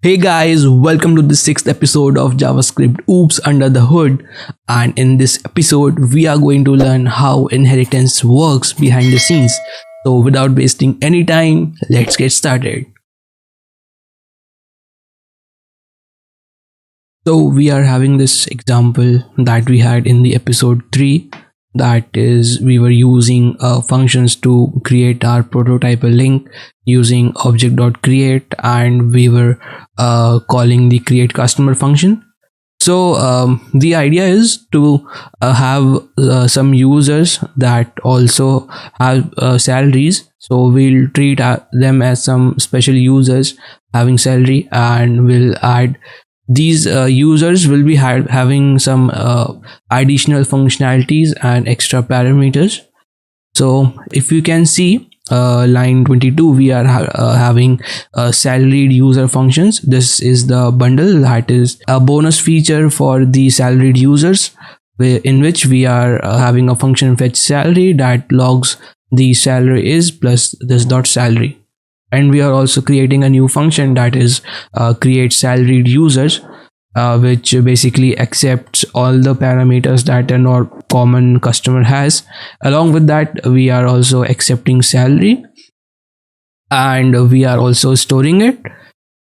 Hey guys, welcome to the sixth episode of JavaScript OOPS Under the Hood. And in this episode, we are going to learn how inheritance works behind the scenes. So, without wasting any time, let's get started. So, we are having this example that we had in the episode 3. That is, we were using functions to create our prototype link using object.create, and we were calling the create customer function. So the idea is to have some users that also have salaries. So we'll treat them as some special users having salary, and we'll add these users will be having some additional functionalities and extra parameters. So if you can see line 22, we are having salaried user functions. This is the bundle that is a bonus feature for the salaried users, in which we are having a function fetch salary that logs the salary is plus this dot salary. And we are also creating a new function that is create salaried users, which basically accepts all the parameters that a common customer has. Along with that, we are also accepting salary, and we are also storing it.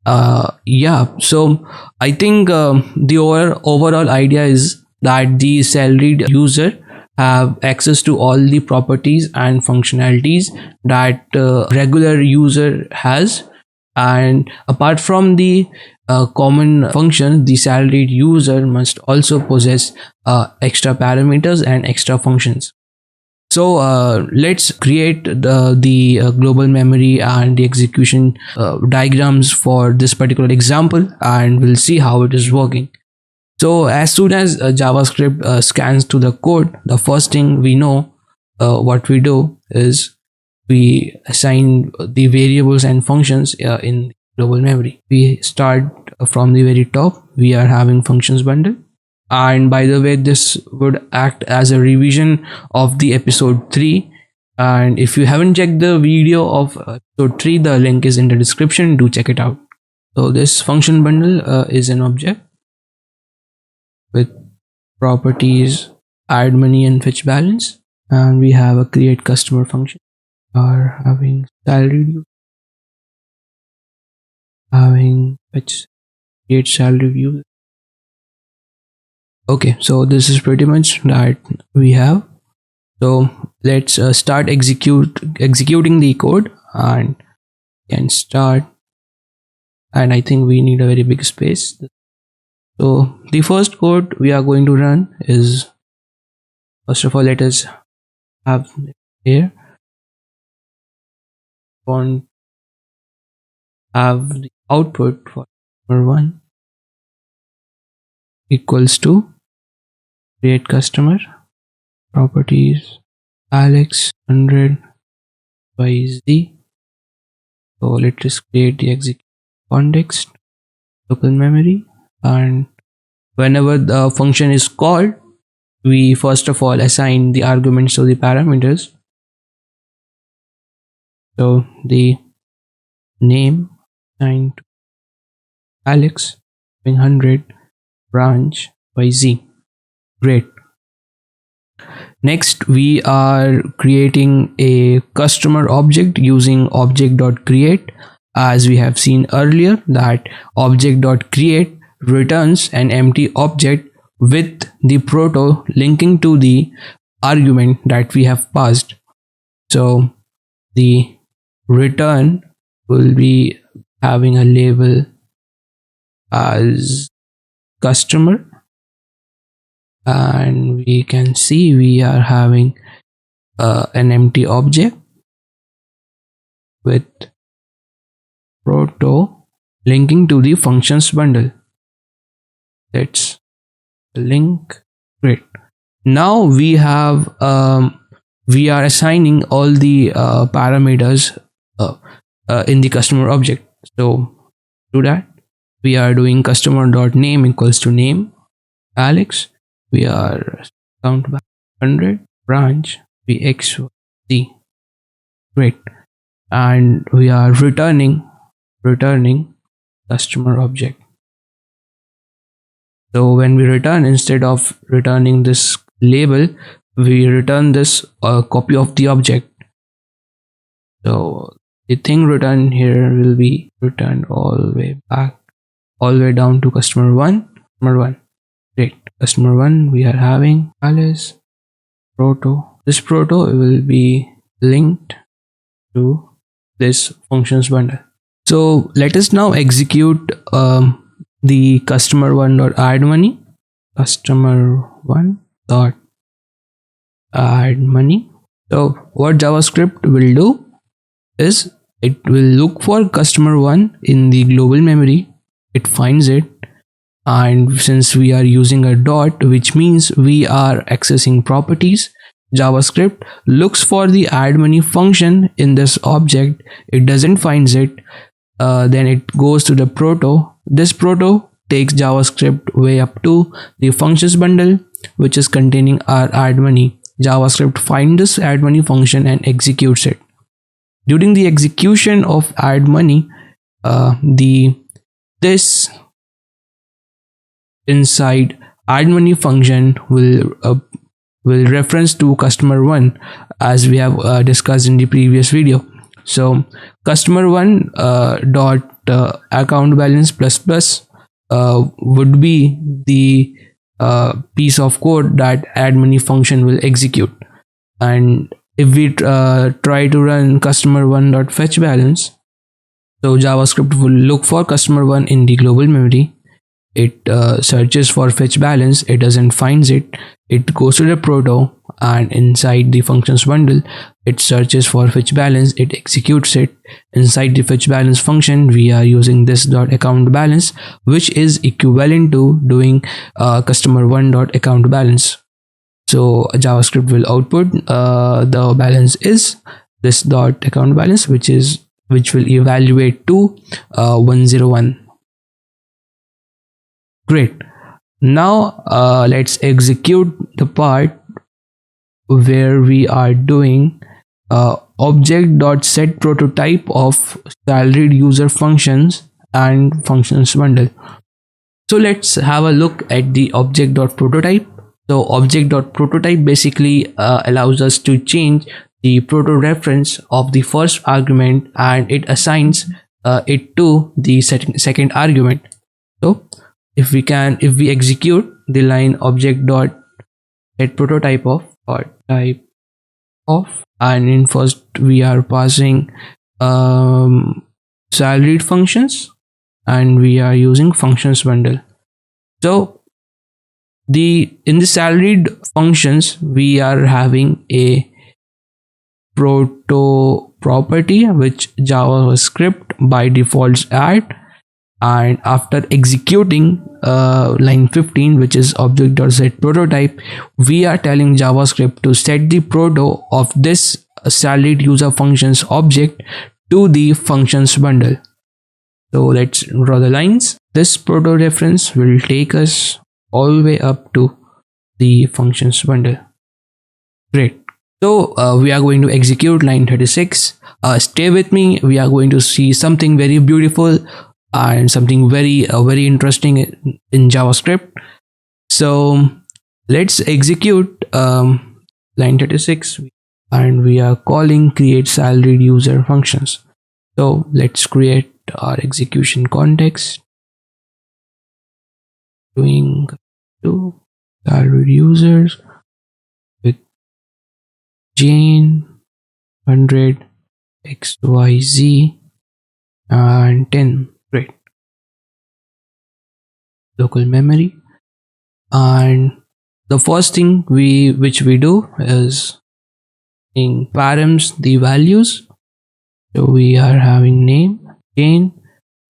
So I think the overall idea is that the salaried user have access to all the properties and functionalities that regular user has. And apart from the common function, the salaried user must also possess extra parameters and extra functions. So let's create the global memory and the execution diagrams for this particular example, and we'll see how it is working. So as soon as JavaScript scans to the code, the first thing we know what we do is we assign the variables and functions in global memory. We start from the very top. We are having functions bundle, and by the way, this would act as a revision of the episode 3. And if you haven't checked the video of episode 3, the link is in the description. Do check it out. So this function bundle is an object with properties add money and fetch balance, and we have a create customer function. Are having salary, having fetch create salary view. Okay, so this is pretty much that we have. So let's start executing the code, and can start. And I think we need a very big space. So the first code we are going to run is, first of all, let us have here want have the output for number 1 equals to create customer properties Alex 100 by Z. So let us create the execute context local memory, and whenever the function is called, we first of all assign the arguments to the parameters. So the name assigned to Alex 100 branch by Z. Great. Next, we are creating a customer object using object.create. As we have seen earlier, that object.create returns an empty object with the proto linking to the argument that we have passed. So the return will be having a label as customer, and we can see we are having an empty object with proto linking to the functions bundle. Let's link. Great. Now we have we are assigning all the parameters in the customer object. So to that, we are doing customer.name equals to name Alex. We are count by 100 branch vx z. Great. And we are returning customer object. So when we return, instead of returning this label, we return this copy of the object. So the thing returned here will be returned all the way back, all the way down to customer one. Great. Customer one, we are having Alice proto. This proto will be linked to this functions bundle. So let us now execute the customer one dot add money. Customer one dot add money. So what JavaScript will do is it will look for customer one in the global memory. It finds it, and since we are using a dot, which means we are accessing properties, JavaScript looks for the add money function in this object. It doesn't find it, then it goes to the proto. This proto takes JavaScript way up to the functions bundle, which is containing our add money. JavaScript finds this add money function and executes it. During the execution of add money, this inside add money function will reference to customer one, as we have discussed in the previous video. So customer one dot account balance plus plus would be the piece of code that add money function will execute. And if we try to run customer one dot fetch balance, so JavaScript will look for customer one in the global memory. It searches for fetch balance. It doesn't find it. It goes to the proto, and inside the functions bundle, it searches for fetch balance. It executes it. Inside the fetch balance function, we are using this dot account balance, which is equivalent to doing customer one dot account balance. So JavaScript will output the balance is this dot account balance, which will evaluate to 101. Great. Now let's execute the part where we are doing object.setPrototypeOf salaried user functions and functions bundle. So let's have a look at the object.prototype. So object.prototype basically allows us to change the proto reference of the first argument, and it assigns it to the second argument. So if we execute the line object.setPrototypeOf or type of, and in first we are passing salaried functions, and we are using functions bundle. So in the salaried functions, we are having a proto property which JavaScript by default add, and after executing line 15, which is object.setPrototype, we are telling JavaScript to set the proto of this salaried user functions object to the functions bundle. So let's draw the lines. This proto reference will take us all the way up to the functions bundle. Great. So we are going to execute line 36. Stay with me. We are going to see something very beautiful and something very interesting in JavaScript. So let's execute line 36, and we are calling create salaried user functions. So let's create our execution context, doing to salaried users with Jane 100 XYZ and 10. Great. Local memory, and the first thing which we do is in params the values. So we are having name Jane,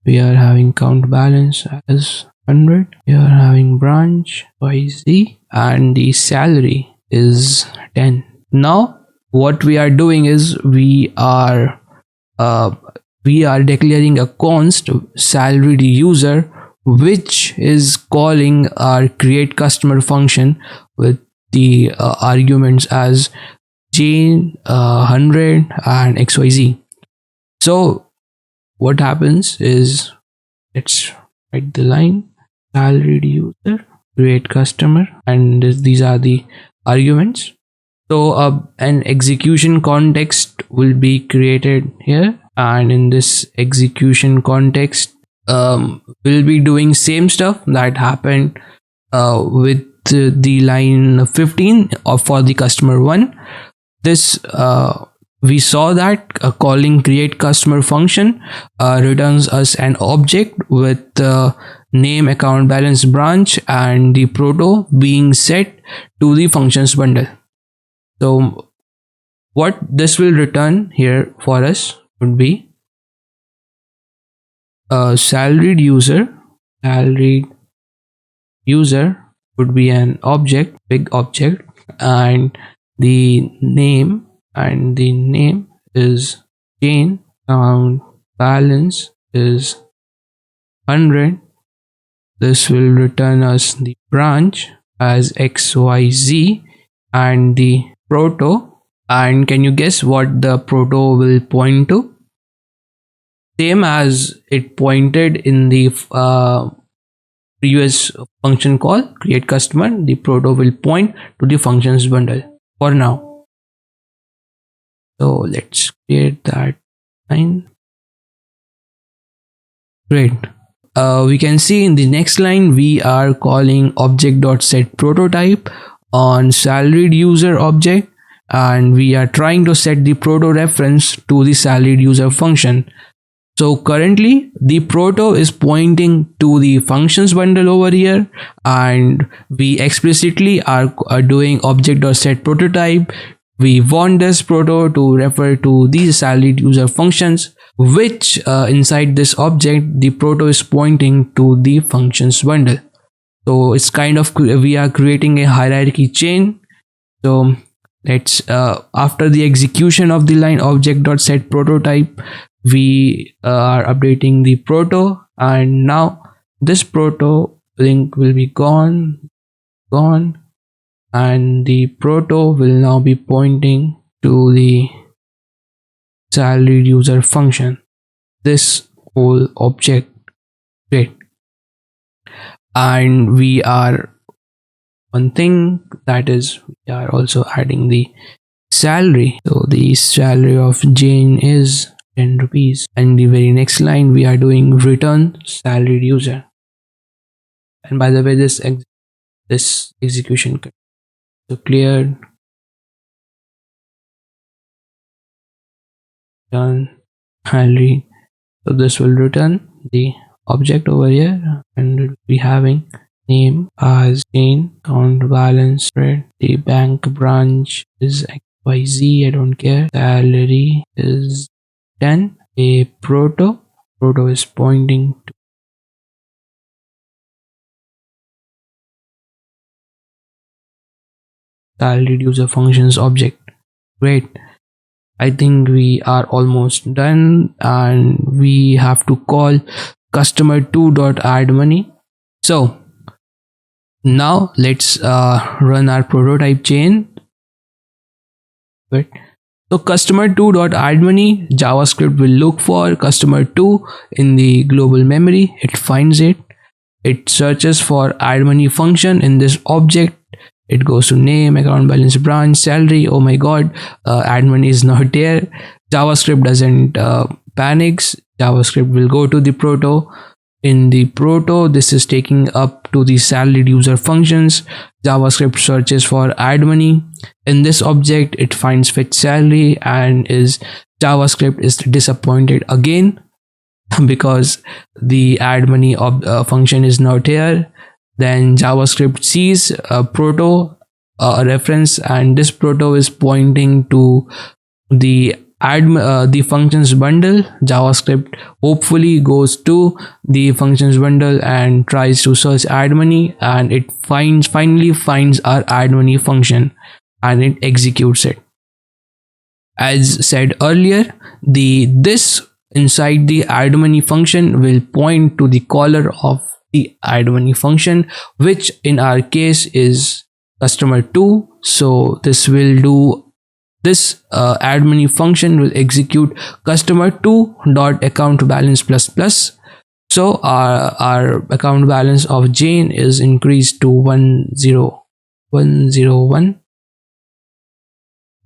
we are having count balance as 100, we are having branch YZ, and the salary is 10. Now what we are doing is we are declaring a const salaried user, which is calling our create customer function with the arguments as Jane 100 and XYZ. So what happens is let's write the line salaried user create customer, and these are the arguments. So an execution context will be created here, and in this execution context we'll be doing same stuff that happened with the line 15 or for the customer one. This we saw that calling create customer function returns us an object with name, account balance, branch, and the proto being set to the functions bundle. So what this will return here for us would be a salaried user would be an object, big object, and the name is Jane, account balance is 100. This will return us the branch as XYZ and the proto. And can you guess what the proto will point to? Same as it pointed in the previous function call create customer, the proto will point to the functions bundle for now. So let's create that line. Great. We can see in the next line we are calling object.setPrototype on salaried user object, and we are trying to set the proto reference to the salaried user function. So currently the proto is pointing to the functions bundle over here, and we explicitly are doing object.setPrototype. We want this proto to refer to these salaried user functions, which inside this object the proto is pointing to the functions bundle. So it's kind of we are creating a hierarchy chain. So let's after the execution of the line object.setPrototype, we are updating the proto, and now this proto link will be gone, and the proto will now be pointing to the salaried user function, this whole object. Great. And we are one thing, that is we are also adding the salary. So the salary of Jane is 10 rupees, and the very next line we are doing return salaried user. And by the way, this execution so cleared, return salary. So this will return the object over here, and we'll be having name as Jane, account balance spread, the bank branch is XYZ, I don't care, salary is 10, a proto is pointing to salaried user functions object. Great. I think we are almost done, and we have to call customer2.addMoney. So now let's run our prototype chain. So customer2.addMoney, JavaScript will look for customer2 in the global memory. It finds it. It searches for addMoney function in this object. It goes to name, account balance, branch, salary. Oh my god, addMoney is not there. JavaScript doesn't panics. JavaScript will go to the proto. In the proto, this is taking up to the salaried user functions. JavaScript searches for addMoney. In this object, it finds fetch salary, and JavaScript is disappointed again because the addMoney function is not here. Then JavaScript sees a proto reference, and this proto is pointing to the the functions bundle. JavaScript hopefully goes to the functions bundle and tries to search addMoney, and it finally finds our addMoney function, and it executes it. As said earlier, this inside the addMoney function will point to the caller of the addMoney function, which in our case is customer2. So this addMoney function will execute customer2.account balance plus plus, So our account balance of Jane is increased to 10101.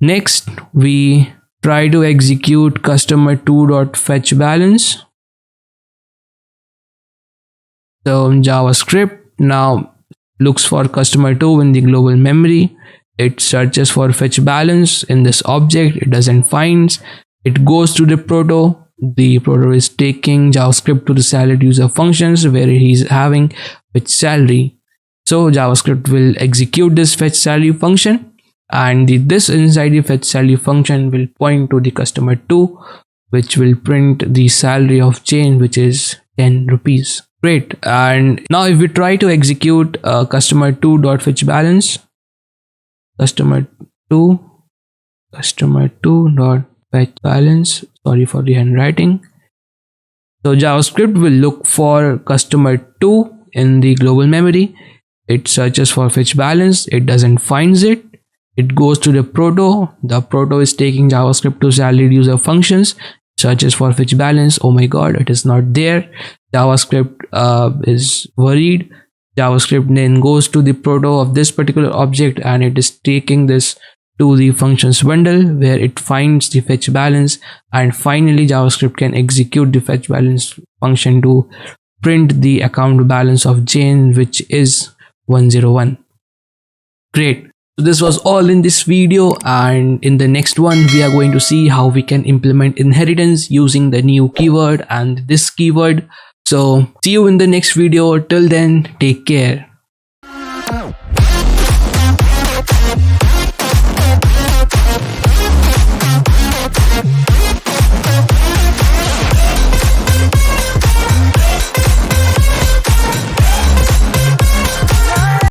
Next, we try to execute customer2.fetchBalance. So JavaScript now looks for customer2 in the global memory. It searches for fetch balance in this object. It doesn't find. It goes to the proto. The proto is taking JavaScript to the salaried user functions where he's having fetch salary. So JavaScript will execute this fetch salary function, and this inside the fetch salary function will point to the customer2, which will print the salary of Jane, which is 10 rupees. Great. And now if we try to execute customer2.fetchBalance, customer2.fetchBalance, sorry for the handwriting. So JavaScript will look for customer2 in the global memory. It searches for fetch balance. It doesn't find it. It goes to the proto. The proto is taking JavaScript to salaried user functions, searches for fetch balance. Oh my god, it is not there. JavaScript is worried. JavaScript then goes to the proto of this particular object, and it is taking this to the functions bundle where it finds the fetch balance, and finally JavaScript can execute the fetch balance function to print the account balance of Jane, which is 101. Great. So this was all in this video, and in the next one we are going to see how we can implement inheritance using the new keyword and this keyword. So see you in the next video. Till then, take care.